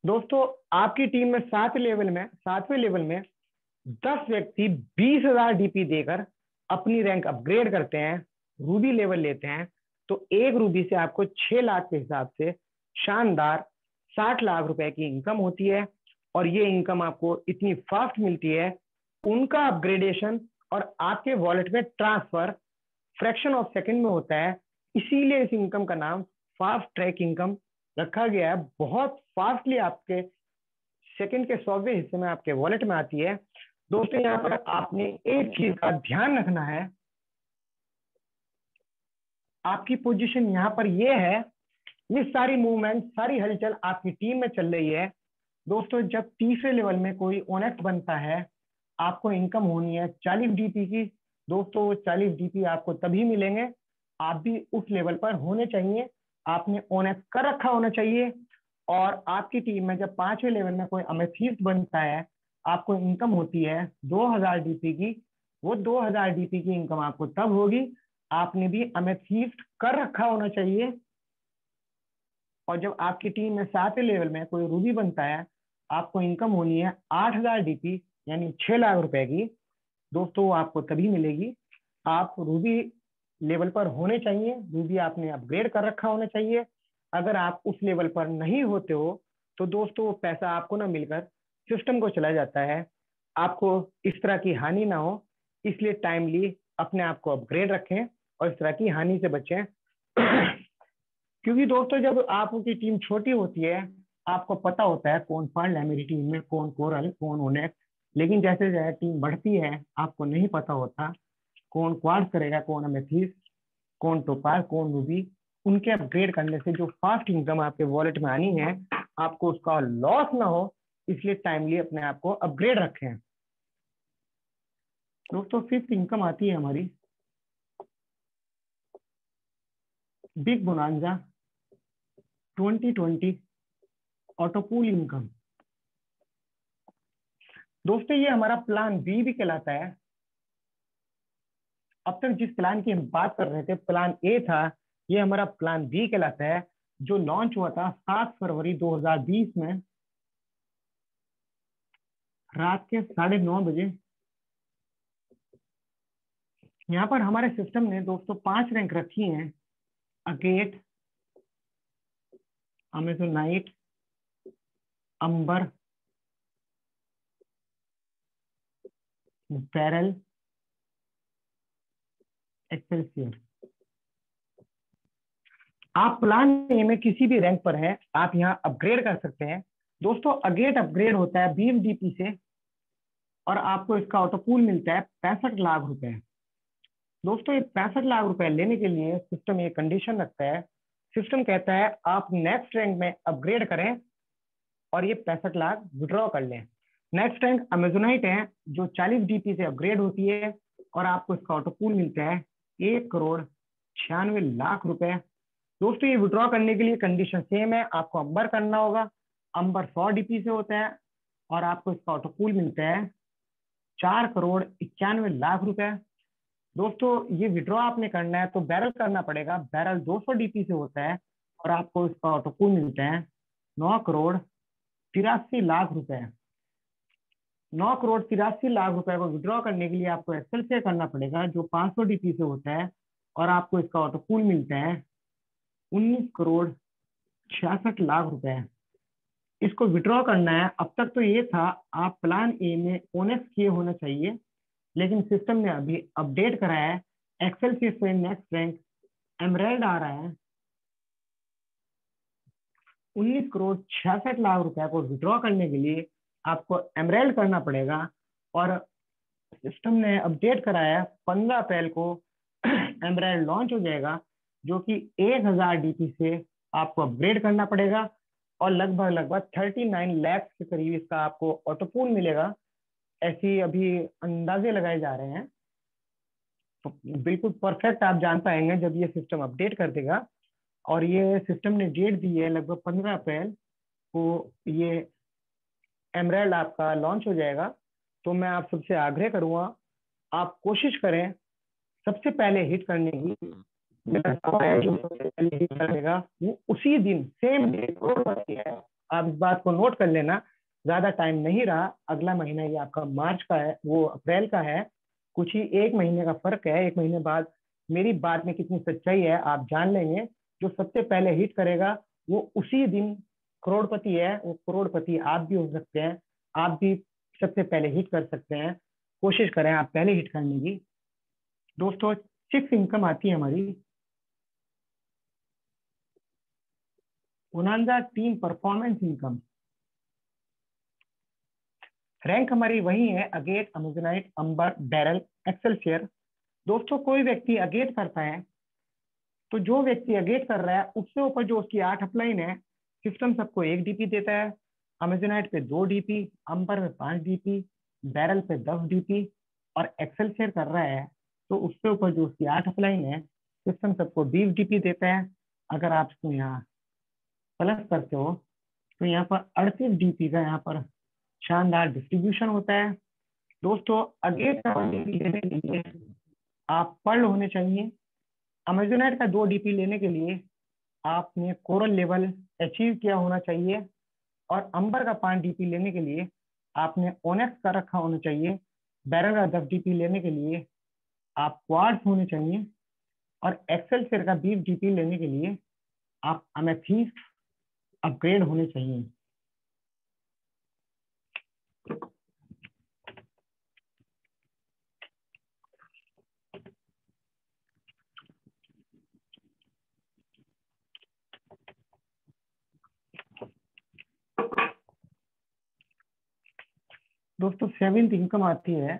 दोस्तों आपकी टीम में सातवें लेवल में 10 व्यक्ति 20,000 डीपी देकर अपनी रैंक अपग्रेड करते हैं, रूबी लेवल लेते हैं, तो एक रूबी से आपको 6 लाख के हिसाब से शानदार 60 लाख रुपए की इनकम होती है। और ये इनकम आपको इतनी फास्ट मिलती है, उनका अपग्रेडेशन और आपके वॉलेट में ट्रांसफर फ्रैक्शन ऑफ सेकंड में होता है। इसीलिए इस इनकम का नाम फास्ट ट्रैक इनकम रखा गया है। बहुत फास्टली आपके सेकंड के 100वें हिस्से में आपके वॉलेट में आती है। दोस्तों यहाँ पर आपने एक चीज का ध्यान रखना है, आपकी पोजीशन यहाँ पर ये है, ये सारी मूवमेंट सारी हलचल आपकी टीम में चल रही है। दोस्तों जब तीसरे लेवल में कोई ओनेक्स बनता है आपको इनकम होनी है 40 डीपी की। दोस्तों 40 डीपी आपको तभी मिलेंगे, आप भी उस लेवल पर होने चाहिए, आपने ओनेक्स कर रखा होना चाहिए। और आपकी टीम में जब 5वें लेवल में कोई अमेथिस्ट बनता है आपको इनकम होती है 2000 डीपी की। वो 2000 डीपी की इनकम आपको तब होगी आपने भी अमेथिस्ट कर रखा होना चाहिए। और जब आपकी टीम में 7वें लेवल में कोई रूबी बनता है आपको इनकम होनी है 8000 डीपी यानी 6 लाख रुपए की। दोस्तों आपको तभी मिलेगी, आप रूबी लेवल पर होने चाहिए, रूबी आपने अपग्रेड कर रखा होना चाहिए। अगर आप उस लेवल पर नहीं होते हो तो दोस्तों वो पैसा आपको ना मिलकर सिस्टम को चला जाता है। आपको इस तरह की हानि ना हो, इसलिए टाइमली अपने आप को अपग्रेड रखें और इस तरह की हानि से बचें। क्योंकि दोस्तों जब आपकी टीम छोटी होती है आपको पता होता है कौन फंड है मेरी टीम में, कौन कोरल, कौन ओनेक्स। लेकिन जैसे जैसे टीम बढ़ती है आपको नहीं पता होता कौन क्वार्ट्स करेगा, कौन अमेथिस्ट, कौन टोपार, कौन रूबी। उनके अपग्रेड करने से जो फास्ट इनकम आपके वॉलेट में आनी है आपको उसका लॉस ना हो, इसलिए टाइमली अपने आप को अपग्रेड रखें। दोस्तों फिफ्थ इनकम आती है हमारी बिग बोनांजा 2020 ऑटोपूल इनकम। दोस्तों ये हमारा प्लान बी भी कहलाता है। अब तक जिस प्लान की हम बात कर रहे थे प्लान ए था, ये हमारा प्लान बी कहलाता है, जो लॉन्च हुआ था 7 फरवरी 2020 में रात के 9:30 बजे। यहाँ पर हमारे सिस्टम ने दोस्तों 5 रैंक रखी हैं: अगेट, अमेज़ोनाइट, अंबर, बैरल, एक्सेलसियर। आप प्लान ए में किसी भी रैंक पर हैं, आप यहाँ अपग्रेड कर सकते हैं। दोस्तों अगेट अपग्रेड होता है 20 डीपी से और आपको इसका ऑटोपूल मिलता है 65 लाख रुपए। दोस्तों ये 65 लाख रुपए लेने के लिए सिस्टम ये कंडीशन रखता है। सिस्टम कहता है आप नेक्स्ट रैंक में अपग्रेड करें और ये 65 लाख विड्रॉ कर लें। नेक्स्ट रैंक अमेजोनाइट है जो 40 डीपी से अपग्रेड होती है और आपको इसका ऑटोपूल मिलता है 1,96,00,000 रुपए। दोस्तों ये विड्रॉ करने के लिए कंडीशन सेम है, आपको अंबर करना होगा। अंबर 100 डीपी से होता है और आपको इसका ऑटोपूल मिलता है 4,91,00,000 रुपए। दोस्तों ये विड्रॉ आपने करना है तो बैरल करना पड़ेगा। बैरल 200 डीपी से होता है और आपको इसका ऑटोपूल मिलता है 9,83,00,000 रुपए। 9,83,00,000 रुपए को विड्रॉ करने के लिए आपको एक्सेल से करना पड़ेगा जो 500 डीपी से होता है और आपको इसका ऑटोपूल मिलता है 19,66,00,000 रुपए। इसको विड्रॉ करना है। अब तक तो ये था आप प्लान ए में ओनेक्स किए होना चाहिए, लेकिन सिस्टम ने अभी अपडेट कराया है एक्सेल से नेक्स्ट रैंक एमरेल्ड आ रहा है। 19,66,00,000 रुपए को विड्रॉ करने के लिए आपको एमरेल्ड करना पड़ेगा और सिस्टम ने अपडेट कराया है 15 अप्रैल को एमरेल्ड लॉन्च हो जाएगा, जो कि 1,000 डीपी से आपको अपग्रेड करना पड़ेगा और लगभग 39 लाख के करीब इसका आपको ऑटोपूल मिलेगा। ऐसी अभी अंदाजे लगाए जा रहे हैं, तो बिल्कुल परफेक्ट आप जान पाएंगे जब ये सिस्टम अपडेट कर देगा। और ये सिस्टम ने डेट दी है लगभग 15 अप्रैल को ये एमरेल्ड आपका लॉन्च हो जाएगा। तो मैं आप सबसे आग्रह करूंगा आप कोशिश करें सबसे पहले हिट करने की। मेरा जो सबसे पहले हिट करेगा वो उसी दिन सेम डे है। आप इस बात को नोट कर लेना, ज्यादा टाइम नहीं रहा। अगला महीना ये आपका मार्च का है, वो अप्रैल का है। कुछ ही 1 महीने का फर्क है। 1 महीने बाद मेरी बात में कितनी सच्चाई है आप जान लेंगे। जो सबसे पहले हिट करेगा वो उसी दिन करोड़पति है। वो करोड़पति आप भी हो सकते हैं, आप भी सबसे पहले हिट कर सकते हैं। कोशिश करें आप पहले हिट करने की। दोस्तों 6 इनकम आती है हमारी bonanza team performance income. Rank हमारी वही है अगेट, अमेज़ोनाइट, अंबर, बैरल, एक्सेलसियर। दोस्तों कोई व्यक्ति अगेट करता है तो जो व्यक्ति अगेट कर रहा है उससे ऊपर जो उसकी 8 अपलाइन है, सिस्टम सबको 1 डीपी देता है। अमेज़ोनाइट पे 2 डीपी, अंबर में 5 डीपी, बैरल पे 10 डीपी और एक्सेलसियर कर रहा है तो उससे ऊपर जो उसकी 8 अपलाइन है, सिस्टम सबको 20 डीपी देता है। अगर आप इसको यहाँ प्लस करते हो तो यहाँ पर 38 डीपी का यहाँ पर शानदार डिस्ट्रीब्यूशन होता है। दोस्तों अगेट लेने के लिए आप पर्ल होने चाहिए। अमेज़ोनाइट का 2 डीपी लेने के लिए आपने कोरल लेवल अचीव किया होना चाहिए और अंबर का 5 डीपी लेने के लिए आपने ओनेक्स का रखा होना चाहिए। बैरल का 10 डीपी लेने के लिए आप क्वार्ट्स होने चाहिए और एक्सेलसियर का 20 डीपी लेने के लिए आप अमेथिस्ट अपग्रेड होने चाहिए। दोस्तों 7th इनकम आती है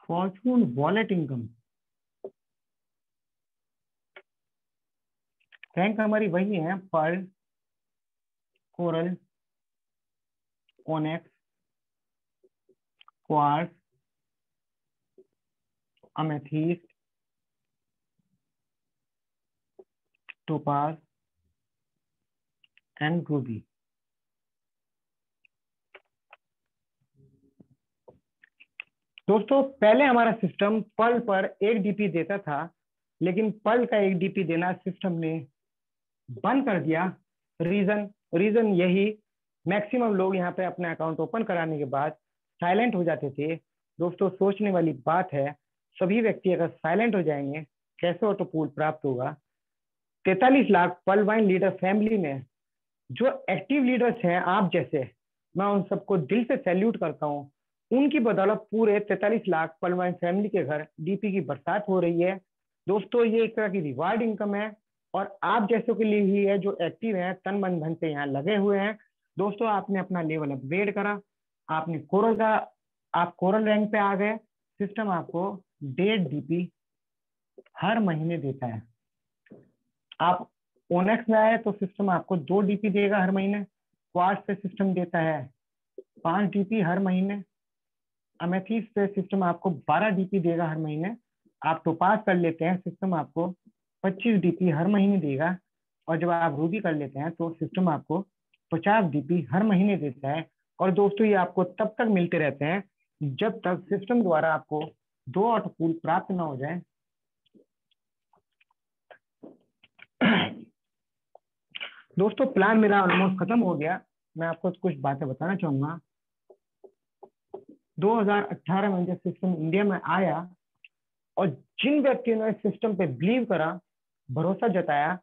फॉर्चून वॉलेट इनकम। रैंक हमारी वही है pearl, coral, onyx, quartz, amethyst, topaz and ruby. दोस्तों पहले हमारा सिस्टम पल पर 1 डीपी देता था, लेकिन पल का 1 डीपी देना सिस्टम ने बंद कर दिया। रीजन यही, मैक्सिमम लोग यहाँ पे अपने अकाउंट ओपन कराने के बाद साइलेंट हो जाते थे। दोस्तों सोचने वाली बात है, सभी व्यक्ति अगर साइलेंट हो जाएंगे कैसे ऑटो पूल प्राप्त होगा। 43 लाख पल वाइन लीडर फैमिली में जो एक्टिव लीडर्स हैं आप जैसे, मैं उन सबको दिल से सैल्यूट करता हूँ। उनकी बदौलत पूरे 43 लाख पल वाइन फैमिली के घर डीपी की बरसात हो रही है। दोस्तों ये एक तरह की रिवार्ड इनकम है और आप जैसों के लिए ही है जो एक्टिव हैं, तन मन धन से यहाँ लगे हुए हैं। दोस्तों आपने अपना लेवल अपग्रेड करा, आपने आप कोरल रैंक पे आ गए। सिस्टम आपको 1.5 डीपी हर महीने देता है। आप ओनेक्स में आए तो सिस्टम आपको 2 डीपी देगा हर महीने। क्वार्ट्ज पे सिस्टम देता है 5 डीपी हर महीने। अमेथिस पे सिस्टम आपको 12 डीपी देगा हर महीने। आप टोपाज कर लेते हैं, सिस्टम आपको 25 डीपी हर महीने देगा। और जब आप रूबी कर लेते हैं तो सिस्टम आपको 50 डीपी हर महीने देता है। और दोस्तों ये आपको तब तक मिलते रहते हैं जब तक सिस्टम द्वारा आपको 2 ऑटो पूल प्राप्त ना हो जाए। दोस्तों प्लान मेरा ऑलमोस्ट खत्म हो गया। मैं आपको कुछ बातें बताना चाहूंगा। 2018 में जब सिस्टम इंडिया में आया और जिन व्यक्तियों ने सिस्टम पे बिलीव करा, भरोसा जताया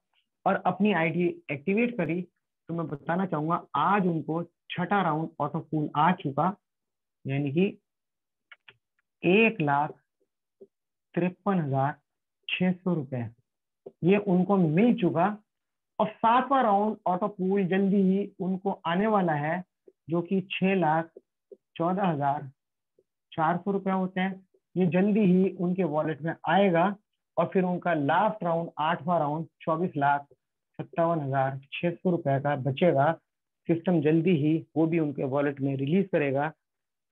और अपनी आईडी एक्टिवेट करी, तो मैं बताना चाहूंगा आज उनको 6ठा राउंड ऑटो पूल आ चुका, यानी कि 1,53,600 रुपए ये उनको मिल चुका। और 7वां राउंड ऑटो पूल जल्दी ही उनको आने वाला है, जो कि 6,14,400 रुपया होते हैं। ये जल्दी ही उनके वॉलेट में आएगा। और फिर उनका लास्ट राउंड 8वां राउंड 24,57,600 रुपए का बचेगा। सिस्टम जल्दी ही वो भी उनके वॉलेट में रिलीज करेगा।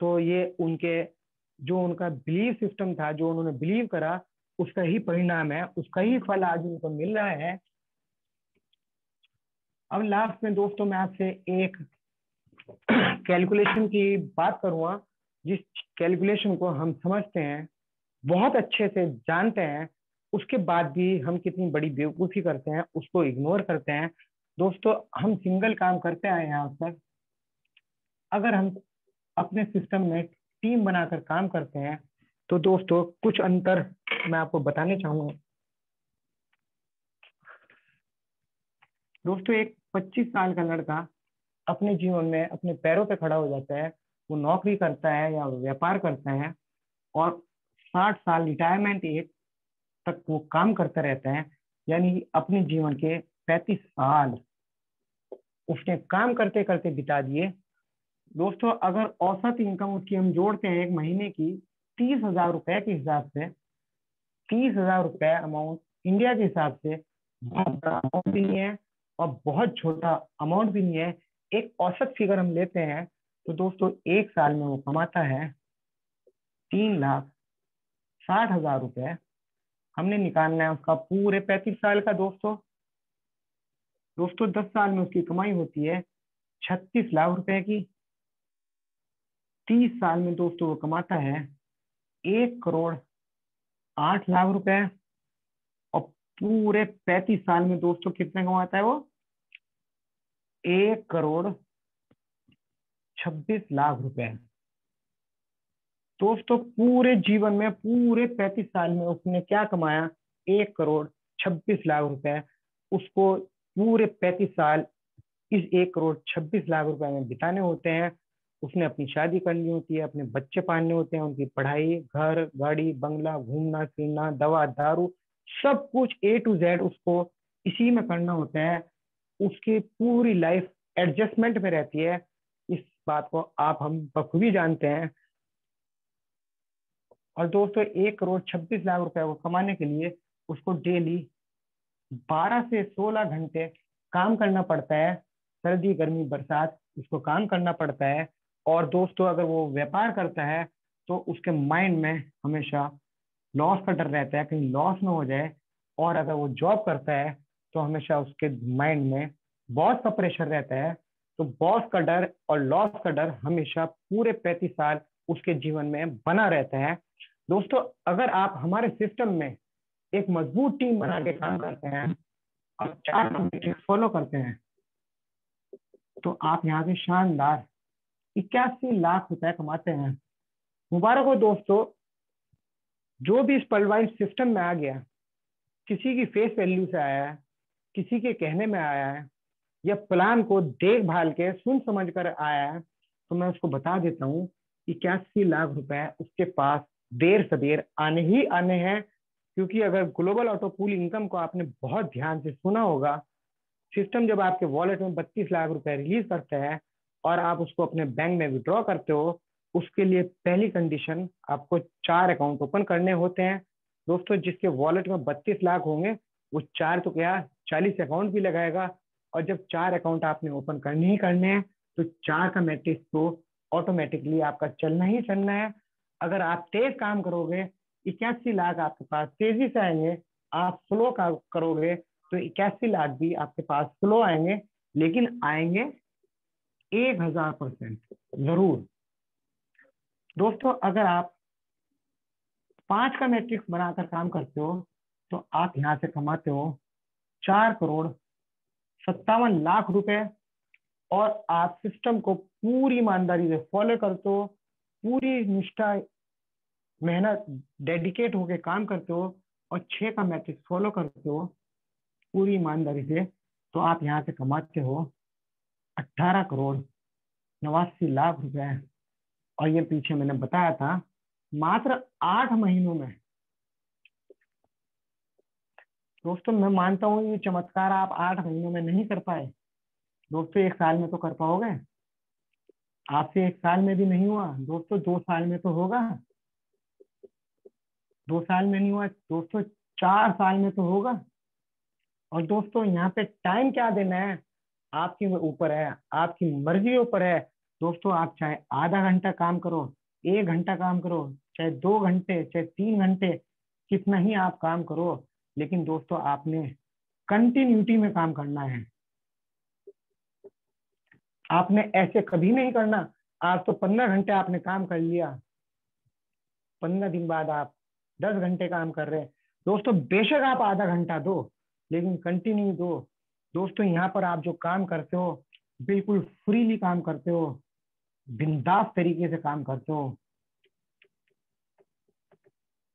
तो ये उनका बिलीव सिस्टम था, जो उन्होंने बिलीव करा, उसका ही परिणाम है, उसका ही फल आज उनको मिल रहा है। अब लास्ट में दोस्तों मैं आपसे एक कैलकुलेशन की बात करूंगा, जिस कैलकुलेशन को हम समझते हैं, बहुत अच्छे से जानते हैं, उसके बाद भी हम कितनी बड़ी बेवकूफ़ी करते हैं, उसको इग्नोर करते हैं। दोस्तों हम सिंगल काम करते आए हैं आज तक। अगर हम अपने सिस्टम में टीम बनाकर काम करते हैं तो दोस्तों कुछ अंतर मैं आपको बताने चाहूंगा। दोस्तों एक 25 साल का लड़का अपने जीवन में अपने पैरों पे खड़ा हो जाता है, वो नौकरी करता है या व्यापार करता है और 60 साल रिटायरमेंट एज तक वो काम करता रहता है, यानी अपने जीवन के 35 साल उसने काम करते करते बिता दिए। दोस्तों अगर औसत इनकम उसकी हम जोड़ते हैं एक महीने की 30,000 रुपए के हिसाब से, 30,000 रुपए अमाउंट इंडिया के हिसाब से बहुत बड़ा अमाउंट भी नहीं है और बहुत छोटा अमाउंट भी नहीं है। एक औसत फिगर हम लेते हैं तो दोस्तों एक साल में वो कमाता है 3,60,000 रुपए। हमने निकालना है उसका पूरे 35 साल का। दोस्तों 10 साल में उसकी कमाई होती है 36 लाख रुपए की। 30 साल में दोस्तों वो कमाता है 1,08,00,000 रुपए। और पूरे 35 साल में दोस्तों कितने कमाता है वो? 1,26,00,000 रुपए। दोस्तों पूरे जीवन में पूरे 35 साल में उसने क्या कमाया? 1,26,00,000 रुपए। उसको पूरे 35 साल इस 1,26,00,000 रुपए में बिताने होते हैं। उसने अपनी शादी करनी होती है, अपने बच्चे पालने होते हैं, उनकी पढ़ाई, घर, गाड़ी, बंगला, घूमना फिरना, दवा दारू, सब कुछ A to Z उसको इसी में करना होता है। उसकी पूरी लाइफ एडजस्टमेंट में रहती है। इस बात को हम बखूबी जानते हैं। और दोस्तों 1,26,00,000 रुपए को कमाने के लिए उसको डेली 12 से 16 घंटे काम करना पड़ता है। सर्दी गर्मी बरसात उसको काम करना पड़ता है। और दोस्तों अगर वो व्यापार करता है तो उसके माइंड में हमेशा लॉस का डर रहता है, कहीं लॉस ना हो जाए। और अगर वो जॉब करता है तो हमेशा उसके माइंड में बॉस का प्रेशर रहता है। तो बॉस का डर और लॉस का डर हमेशा पूरे 35 साल उसके जीवन में बना रहता है। दोस्तों, अगर आप हमारे सिस्टम में एक मजबूत टीम बना के काम करते हैं और 4 फॉलो करते हैं, तो आप यहाँ से शानदार 81 लाख रुपए कमाते हैं। मुबारक हो दोस्तों, जो भी इस पलवाइज सिस्टम में आ गया, किसी की फेस वैल्यू से आया है, किसी के कहने में आया है, या प्लान को देखभाल के सुन समझ कर आया है, तो मैं उसको बता देता हूँ 81 लाख रुपए उसके पास देर सवेर आने ही आने हैं। क्योंकि अगर ग्लोबल ऑटो पूल इनकम को आपने बहुत ध्यान से सुना होगा, सिस्टम जब आपके वॉलेट में 32 लाख रुपए रिलीज करता है और आप उसको अपने बैंक में विड्रॉ करते हो, उसके लिए पहली कंडीशन आपको 4 अकाउंट ओपन करने होते हैं। दोस्तों, जिसके वॉलेट में 32 लाख होंगे वो 4 तो क्या 40 अकाउंट भी लगाएगा। और जब 4 अकाउंट आपने ओपन करने ही करने हैं, तो 4 का मैट्रिक्स तो ऑटोमेटिकली आपका चलना ही चलना है। अगर आप तेज काम करोगे, 81 लाख आपके पास तेजी से आएंगे। आप स्लो करोगे तो 81 लाख भी आपके पास स्लो आएंगे, लेकिन आएंगे 1000% जरूर। दोस्तों, अगर आप 5 का मैट्रिक्स बनाकर काम करते हो, तो आप यहाँ से कमाते हो 4 करोड़ 57 लाख रुपए। और आप सिस्टम को पूरी ईमानदारी से फॉलो करते हो, पूरी निष्ठा मेहनत डेडिकेट होके काम करते हो, और 6 का मैट्रिक्स फॉलो करते हो पूरी ईमानदारी से, तो आप यहाँ से कमाते हो 18 करोड़ 89 लाख रुपए। और ये पीछे मैंने बताया था मात्र 8 महीनों में। दोस्तों, मैं मानता हूँ ये चमत्कार आप 8 महीनों में नहीं कर पाए। दोस्तों, 1 साल में तो कर पाओगे। आपसे 1 साल में भी नहीं हुआ दोस्तों, 2 साल में तो होगा। 2 साल में नहीं हुआ दोस्तों, 4 साल में तो होगा। और दोस्तों, यहाँ पे टाइम क्या देना है आपके ऊपर है, आपकी मर्जी ऊपर है। दोस्तों, आप चाहे आधा घंटा काम करो, 1 घंटा काम करो, चाहे 2 घंटे, चाहे 3 घंटे, कितना ही आप काम करो, लेकिन दोस्तों आपने कंटिन्यूटी में काम करना है। आपने ऐसे कभी नहीं करना आज तो 15 घंटे आपने काम कर लिया, 15 दिन बाद आप 10 घंटे काम कर रहे हैं। दोस्तों, बेशक आप आधा घंटा दो, लेकिन कंटिन्यू दो। दोस्तों, यहाँ पर आप जो काम करते हो बिल्कुल फ्रीली काम करते हो, बिंदास तरीके से काम करते हो।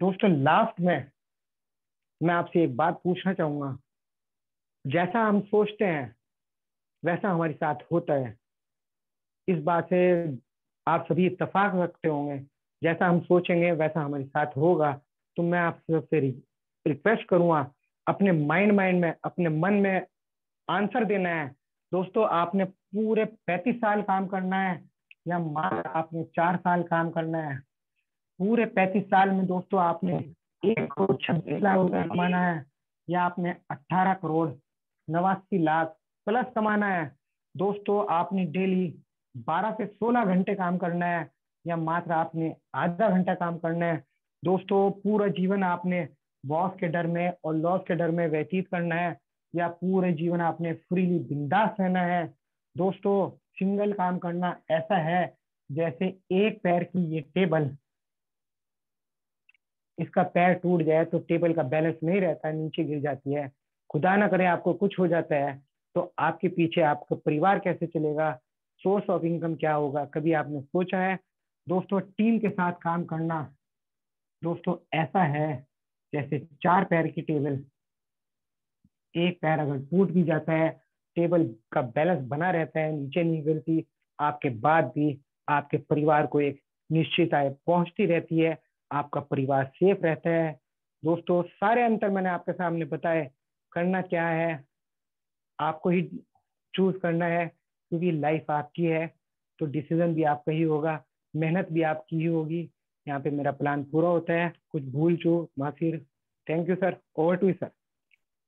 दोस्तों, लास्ट में मैं आपसे एक बात पूछना चाहूंगा। जैसा हम सोचते हैं वैसा हमारे साथ होता है, इस बात से आप सभी इत्तेफाक रखते होंगे। जैसा हम सोचेंगे वैसा हमारे साथ होगा। तो मैं आपसे सबसे रिक्वेस्ट करूंगा, अपने माइंड में अपने मन में आंसर देना है। दोस्तों, आपने पूरे 35 साल काम करना है या मात्र आपने 4 साल काम करना है? पूरे 35 साल में दोस्तों आपने 1 करोड़ 26 लाख रुपए कमाना है, या आपने 18 करोड़ 89 लाख प्लस कमाना है? दोस्तों, आपने डेली 12 से 16 घंटे काम करना है, या मात्र आपने आधा घंटा काम करना है? दोस्तों, पूरा जीवन आपने बॉस के डर में और लॉस के डर में व्यतीत करना है, या पूरे जीवन आपने फ्रीली बिंदास रहना है? दोस्तों, सिंगल काम करना ऐसा है जैसे एक पैर की ये टेबल, इसका पैर टूट जाए तो टेबल का बैलेंस नहीं रहता, नीचे गिर जाती है। खुदा ना करे आपको कुछ हो जाता है, तो आपके पीछे आपका परिवार कैसे चलेगा, सोर्स ऑफ इनकम क्या होगा, कभी आपने सोचा है? दोस्तों, टीम के साथ काम करना दोस्तों ऐसा है जैसे 4 पैर की टेबल, एक पैर अगर टूट भी जाता है, टेबल का बैलेंस बना रहता है, नीचे नहीं गिरती, आपके बाद भी आपके परिवार को एक निश्चित आय पहुंचती रहती है, आपका परिवार सेफ रहता है। दोस्तों, सारे अंतर मैंने आपके सामने बताए। करना क्या है, आपको ही चूज करना है, क्योंकि लाइफ आपकी है, तो डिसीजन भी आपका ही होगा, मेहनत भी आपकी ही होगी। यहाँ पे मेरा प्लान पूरा होता है, कुछ भूल चूक माफी। Thank you sir, over to sir.